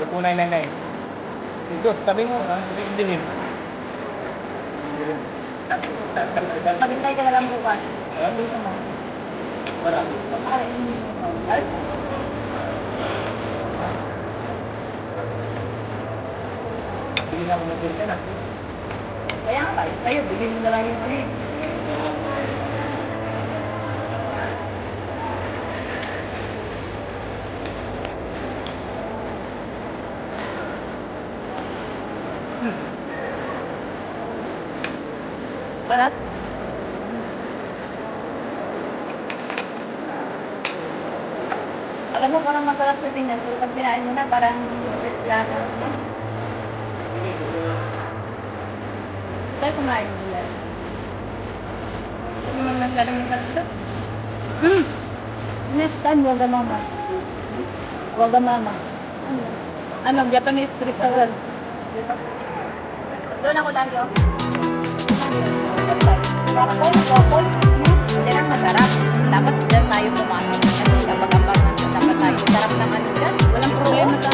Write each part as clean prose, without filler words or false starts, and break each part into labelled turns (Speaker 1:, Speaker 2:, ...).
Speaker 1: 2,999. Dito, tabi mo, dilim.
Speaker 2: Maghintay ka na lang bukas. Dito mo.
Speaker 1: Wala.
Speaker 2: Ay?
Speaker 1: Hindi na ako mag-birka na.
Speaker 2: Kaya nga kayo, bigyan mo na lang yung ulit. Barat? Alam mo, parang masarap sa Pinas. So, pag pinain mo na, parang lasa. Tayo kumain mo nila. Hindi mo masyadong masarap. Next time, wagamama. Wagamama. Ano, Japanese restaurant. Doon ako lagi, oh. Waffle. Hindi lang masarap. Dapat dyan tayo pumasok. Kasi kapag-ambag na dapat tayo. Sarap ng ano dyan. Walang problema sa...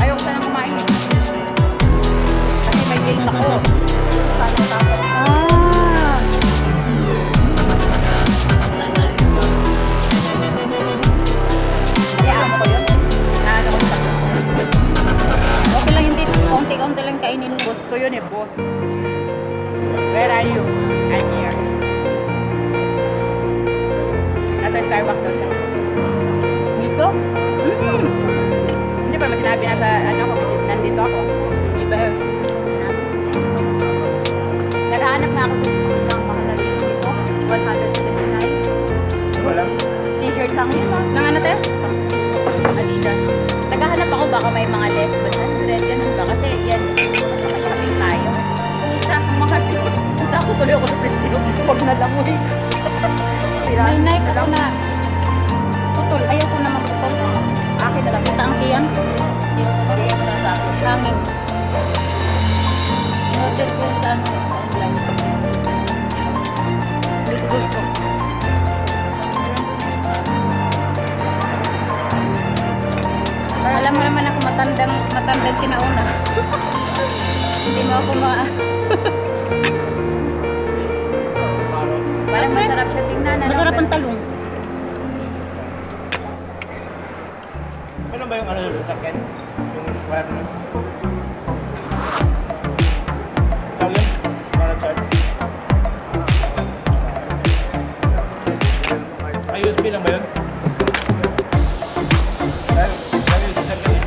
Speaker 2: Ayoko na kumain. Kasi may date ako. Sana tapos. Hayaan mo ko yun. Naano ko sa... Okay lang hindi. Kaunti-kaunti lang kainin. Boss ko yun eh, boss. Where are you? I'm here. Nasa Starbucks daw siya. Dito? Hindi pa ba sinabi na sa ano ko, nandito ako. Dito eh. Naghahanap nga ako ng mga naging dito. 179.
Speaker 1: Wala.
Speaker 2: T-shirt lang yun ah. Nang ano tayo? Adidas. Naghahanap ako baka may mga less but 100. Ganun ba? Kasi yan. Shopping tayo. Sa mga punta ako tuloy ako sa Presino. Huwag na lang ulit. May Nike ako na putol. Ayaw ko na magputol. Akin na lang. Ito ang tiyan. Hindi mo na sa akin. Hangin. In-order ko sa ano, sa online. Hindi ko gusto. Alam mo naman ako matandang sinauna. Hindi mo ako Parang masarap siya tingnan. Masarap ang talong.
Speaker 1: Ano ba yung ano sa sasakyan? Yung wire na? Tawag yun? Para charge? Ay, USB lang ba yun? Dahil yung sasakyan eh.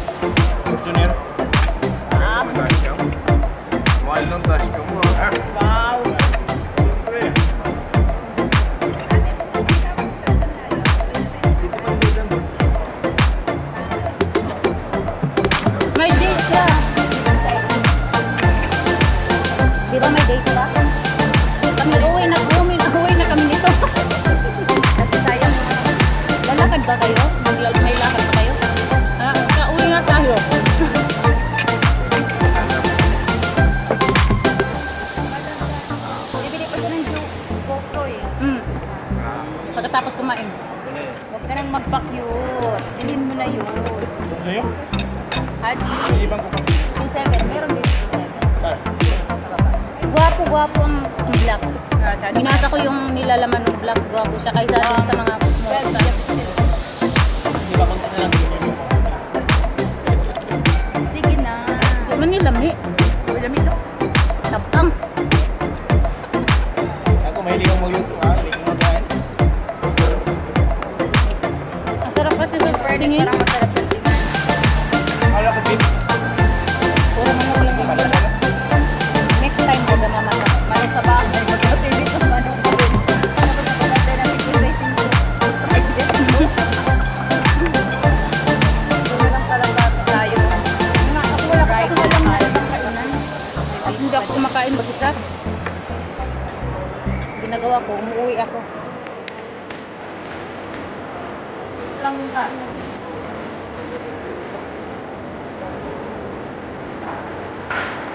Speaker 1: Fortuner. Mahal ng dashcam mo.
Speaker 2: Wow!
Speaker 1: Siyempre.
Speaker 2: May date siya. Di ba may date ba? Pag nag-uwi na kami nito. Kasi tayo, lalakad ba kayo? May lakad ba kayo? Kauwi na tayo. Bibili pa siya ng GoPro eh. Pagkatapos kumain. Huwag ka nang mag-pack-yun. Ilin mo na yun.
Speaker 1: Sa'yo?
Speaker 2: Hadi.
Speaker 1: May ibang ko pa.
Speaker 2: 2-7. Meron din 2-7.
Speaker 1: Ah.
Speaker 2: Gwapo ang black. Binasa ko yung nilalaman ng black. Gwapo siya kaysa din sa mga
Speaker 1: Hindi ba kontak na lang?
Speaker 2: sige na. Di man nilami. Nilami to. Tapang.
Speaker 1: Ako mahilig akong mag-YouTube ha. Hindi ko magain.
Speaker 2: Ang sarap kasi sa tingin. Parang masarap yung tingin.
Speaker 1: Akala ko beef.
Speaker 2: Puro mga walang
Speaker 1: Malala.
Speaker 2: next time ko na naman. Malit sa bahay. Magkakatili ko manong gawin. Ano ba sa natin na pag-racing ko? Wala lang talaga tayo. Ako wala ka lang kainan. At hindi ako kumakain mag-isa. Ginagawa ko, umuwi ako. Lang ka.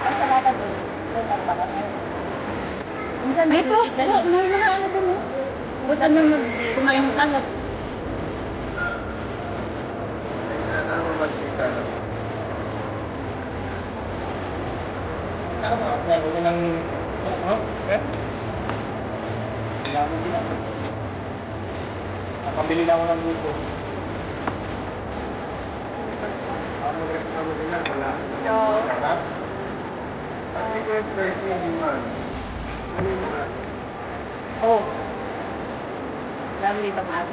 Speaker 2: Ang salata doon. Ay po, may mga ano doon eh. Basta nyo kumain ng kalat.
Speaker 1: Huwag nang... Ano? Eh? Kailangan din ako. Nakabili na ako ng buko. Ano reklamo din lang? Wala.
Speaker 2: So,
Speaker 1: Ha? Hindi ko yung pwede yung man. Ano yung man?
Speaker 2: oh. Lalo dito maag.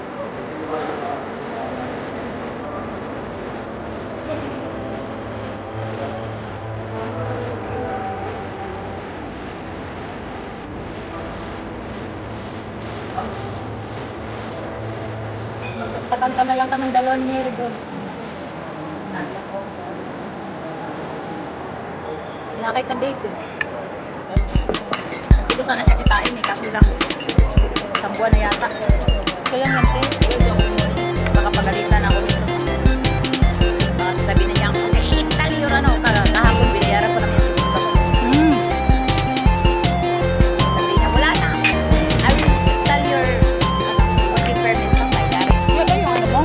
Speaker 2: Patanta na lang kaming dalawang niyeri doon. Nakita date eh. Dito sana siya kitain eh, kaso lang. Isang buwan na yata. Kaya nga siya. Baka pagalitan ako nito. Baka sabi na niya, okay, tali yung ano. Kahapon binayaran ko lang yung siguro. Sabi niya, wala na. I will tell your working permit sa kailan. Yan ba yung ano mo?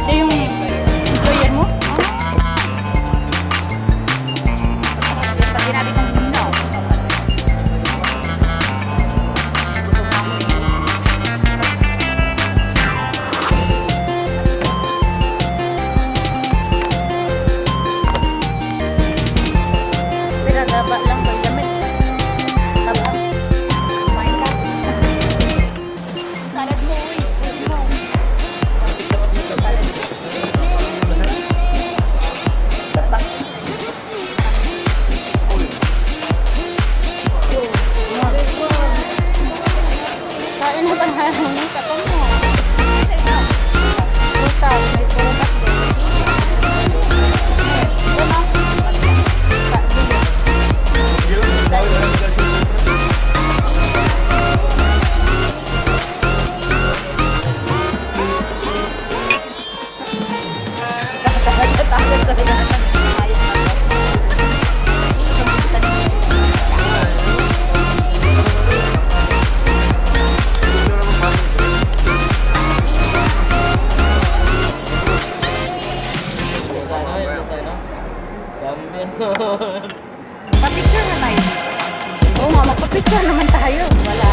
Speaker 2: Yan yung employer mo? Pag sinabi kong no. Pinagaba lang ba damit? Taba. Kumain ka. Salad mo, uy. Salad mo. Salad. Taba. Kain na ba na ng kapang mo? Brutal, may prutas din. Ano? Papicture na tayo. Oo nga, magpapicture naman tayo. Wala.